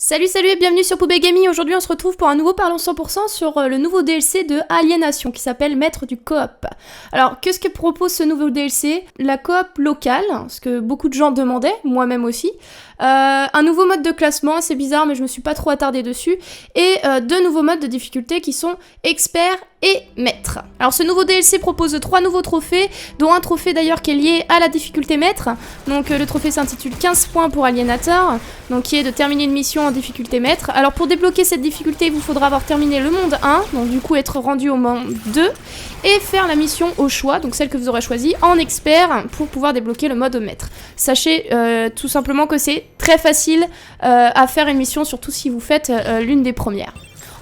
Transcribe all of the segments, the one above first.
Salut et bienvenue sur Poubé Gaming. Aujourd'hui on se retrouve pour un nouveau Parlons 100% sur le nouveau DLC de Aliénation qui s'appelle Maître du coop. Alors qu'est-ce que propose ce nouveau DLC? La coop locale, ce que beaucoup de gens demandaient, moi-même aussi. Un nouveau mode de classement, c'est bizarre mais je me suis pas trop attardée dessus. Et deux nouveaux modes de difficulté qui sont expert et maître. Alors ce nouveau DLC propose 3 nouveaux trophées, dont un trophée d'ailleurs qui est lié à la difficulté maître. Donc le trophée s'intitule 15 points pour Aliénateur, donc qui est de terminer une mission en difficulté maître. Alors pour débloquer cette difficulté, il vous faudra avoir terminé le monde 1, donc du coup être rendu au monde 2, et faire la mission au choix, donc celle que vous aurez choisie, en expert pour pouvoir débloquer le mode maître. Sachez tout simplement que c'est très facile à faire une mission, surtout si vous faites l'une des premières.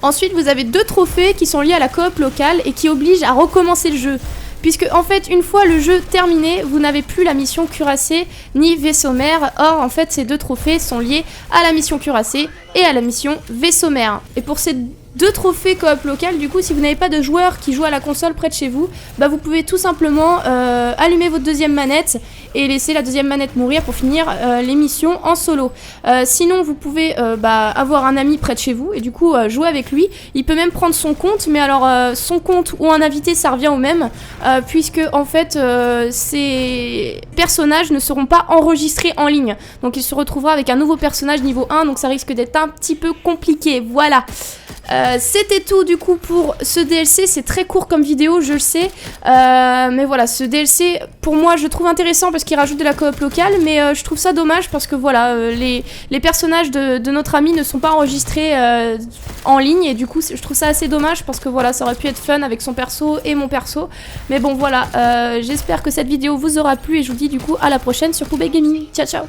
Ensuite, vous avez 2 trophées qui sont liés à la coop locale et qui obligent à recommencer le jeu. Puisque, en fait, une fois le jeu terminé, vous n'avez plus la mission cuirassée ni vaisseau mère. Or, en fait, ces 2 trophées sont liés à la mission cuirassée et à la mission vaisseau mère. Et pour ces 2 trophées coop locale, du coup, si vous n'avez pas de joueur qui joue à la console près de chez vous, bah vous pouvez tout simplement allumer votre deuxième manette et laisser la deuxième manette mourir pour finir les missions en solo. Sinon, vous pouvez avoir un ami près de chez vous et du coup jouer avec lui. Il peut même prendre son compte, mais alors son compte ou un invité, ça revient au même, puisque en fait ces personnages ne seront pas enregistrés en ligne. Donc il se retrouvera avec un nouveau personnage niveau 1, donc ça risque d'être un petit peu compliqué. Voilà. C'était tout du coup pour ce DLC, c'est très court comme vidéo, je le sais, mais voilà, ce DLC pour moi je trouve intéressant parce qu'il rajoute de la coop locale, mais je trouve ça dommage parce que voilà, les personnages de notre ami ne sont pas enregistrés en ligne et du coup je trouve ça assez dommage parce que voilà, ça aurait pu être fun avec son perso et mon perso, mais bon voilà, j'espère que cette vidéo vous aura plu et je vous dis du coup à la prochaine sur Poubé Gaming. Ciao ciao.